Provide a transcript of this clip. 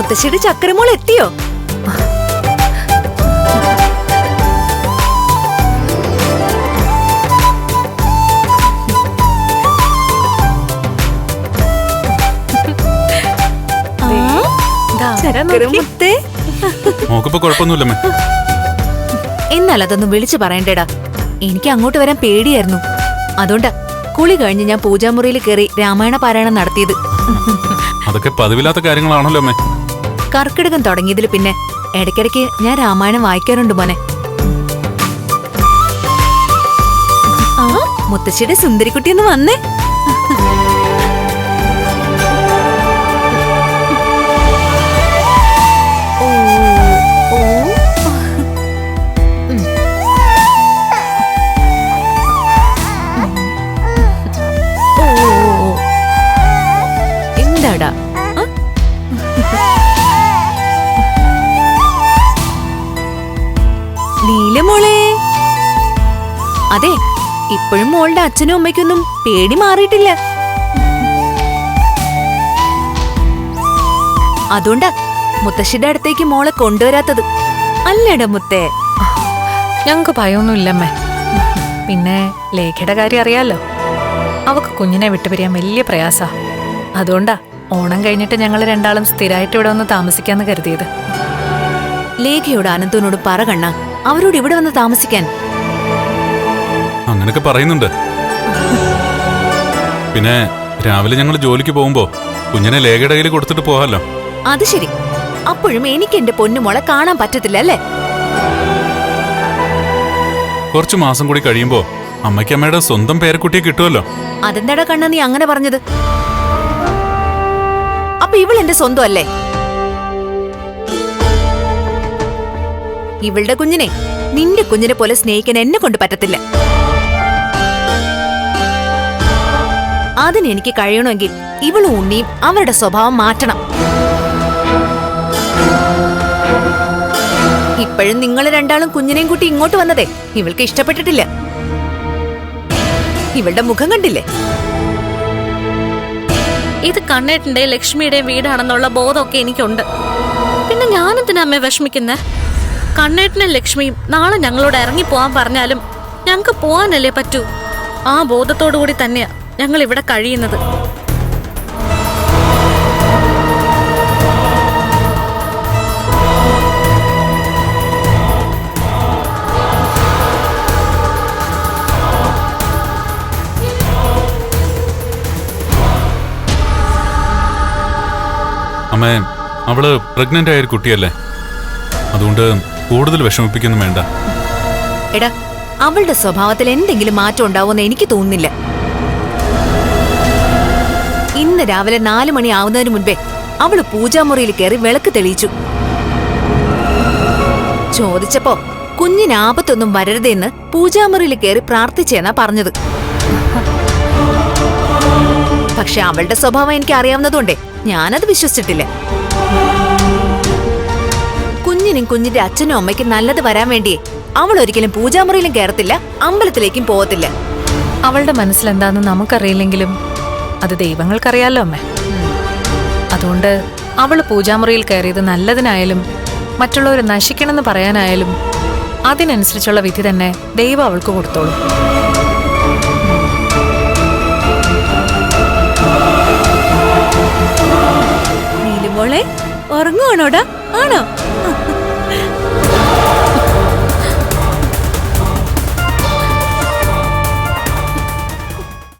മുത്തശ്ശിയുടെ ചക്രമോൾ എത്തിയോ? എന്നാൽ അതൊന്നും വിളിച്ചു പറയണ്ടേടാ. എനിക്ക് അങ്ങോട്ട് വരാൻ പേടിയായിരുന്നു. അതുകൊണ്ടാ കുളി കഴിഞ്ഞ് ഞാൻ പൂജാമുറിയിൽ കയറി രാമായണ പാരായണം നടത്തിയത്. അതൊക്കെ പതിവില്ലാത്ത കാര്യങ്ങളാണല്ലോ അമ്മേ. കർക്കിടകം തുടങ്ങിയതിൽ പിന്നെ ഇടയ്ക്കിടയ്ക്ക് ഞാൻ രാമായണം വായിക്കാറുണ്ട് മോനെ. മുത്തശ്ശിയുടെ സുന്ദരിക്കുട്ടി ഒന്ന് വന്നേ. എന്താടാ നീലമോളെ? അതെ, ഇപ്പോഴും മോളുടെ അച്ഛനും അമ്മയ്ക്കൊന്നും പേടി മാറിയിട്ടില്ല. അതുകൊണ്ടാ മുത്തശ്ശിയുടെ അടുത്തേക്ക് മോളെ കൊണ്ടുവരാത്തത്. അല്ലേടാ മുത്തേ? ഞങ്ങക്ക് ഭയമൊന്നുമില്ലമ്മേ. പിന്നെ ലേഖയുടെ കാര്യം അറിയാലോ, അവക്ക് കുഞ്ഞിനെ വിട്ടുപിരിയാൻ വലിയ പ്രയാസാ. അതുകൊണ്ടാ ഓണം കഴിഞ്ഞിട്ട് ഞങ്ങൾ രണ്ടാളും സ്ഥിരമായിട്ട് ഇവിടെ വന്ന് താമസിക്കാന്ന് കരുതിയത്. ലേഖയോട് അനന്തനോട് പറ കണ്ണ, അവരോട് ഇവിടെ വന്ന് താമസിക്കാൻ. അങ്ങനൊക്കെ പറയുന്നുണ്ട്. പിന്നെ രാവിലെ ഞങ്ങൾ ജോലിക്ക് പോകുമ്പോ കുഞ്ഞിനെ ലേഖയുടെ കയ്യിൽ കൊടുത്തിട്ട് പോകാലോ. അത് ശരി. അപ്പോഴും എനിക്ക് എന്റെ പൊന്നുമോളെ കാണാൻ പറ്റത്തില്ല അല്ലേ? കുറച്ചു മാസം കൂടി കഴിയുമ്പോ അമ്മയ്ക്ക് അമ്മയുടെ സ്വന്തം പേരക്കുട്ടിയെ കിട്ടുമല്ലോ. അതെന്താടാ കണ്ണ നീ അങ്ങനെ പറഞ്ഞത്? അപ്പൊ ഇവൾ എന്റെ സ്വന്തം അല്ലേ? ഇവളുടെ കുഞ്ഞിനെ നിന്റെ കുഞ്ഞിനെ പോലെ സ്നേഹിക്കാൻ എന്നെ കൊണ്ട് പറ്റത്തില്ല. അതിനെനിക്ക് കഴിയണമെങ്കിൽ ഇവളും ഉണ്ണിയും അവരുടെ സ്വഭാവം മാറ്റണം. ഇപ്പോഴും നിങ്ങൾ രണ്ടാളും കുഞ്ഞിനെയും കൂട്ടി ഇങ്ങോട്ട് വന്നതേ ഇവൾക്ക് ഇഷ്ടപ്പെട്ടിട്ടില്ല. ഇവളുടെ മുഖം കണ്ടില്ലേ? ഇത് കണ്ണേട്ടന്റെ ലക്ഷ്മിയുടെ വീടാണെന്നുള്ള ബോധമൊക്കെ എനിക്കുണ്ട്. പിന്നെ ഞാനെന്തിനാ അമ്മയെ വിഷമിക്കുന്നേ? കണ്ണേട്ടനും ലക്ഷ്മിയും നാളെ ഞങ്ങളോട് ഇറങ്ങിപ്പോവാൻ പറഞ്ഞാലും ഞങ്ങൾക്ക് പോവാനല്ലേ പറ്റൂ. ആ ബോധത്തോടു കൂടി തന്നെയാ ഞങ്ങൾ ഇവിടെ കഴിയുന്നത്. അമ്മേ, അവള് പ്രഗ്നന്റ് ആയ ഒരു കുട്ടിയല്ലേ, അതുകൊണ്ട് കൂടുതൽ വിഷമിപ്പിക്കൊന്നും വേണ്ട. എടാ, അവളുടെ സ്വഭാവത്തിൽ എന്തെങ്കിലും മാറ്റം ഉണ്ടാവുമെന്ന് എനിക്ക് തോന്നുന്നില്ല. ഇന്ന് രാവിലെ 4 മണി ആവുന്നതിന് മുൻപേ അവള് പൂജാമുറിയിൽ കയറി വിളക്ക് തെളിയിച്ചു. ചോദിച്ചപ്പോ കുഞ്ഞിന് ആപത്തൊന്നും വരരുതെന്ന് പൂജാമുറിയിൽ കയറി പ്രാർത്ഥിച്ചെന്നാ പറഞ്ഞത്. പക്ഷെ അവളുടെ സ്വഭാവം എനിക്ക് അറിയാവുന്നതുകൊണ്ടേ ഞാനത് വിശ്വസിച്ചിട്ടില്ല. കുഞ്ഞിനും കുഞ്ഞിന്റെ അച്ഛനും അമ്മയ്ക്കും നല്ലത് വരാൻ വേണ്ടിയേ അവൾ ഒരിക്കലും പൂജാമുറിയിലും കയറത്തില്ല, അമ്പലത്തിലേക്കും പോകത്തില്ല. അവളുടെ മനസ്സിലെന്താന്ന് നമുക്കറിയില്ലെങ്കിലും അത് ദൈവങ്ങൾക്കറിയാലോ അമ്മേ. അതുകൊണ്ട് അവള് പൂജാമുറിയിൽ കയറിയത് നല്ലതിനായാലും മറ്റുള്ളവർ നശിക്കണമെന്ന് പറയാനായാലും അതിനനുസരിച്ചുള്ള വിധി തന്നെ ദൈവം അവൾക്ക് കൊടുത്തോളൂ. നീലുമോളെ ഉറങ്ങുവാണോടാ? ആണോ?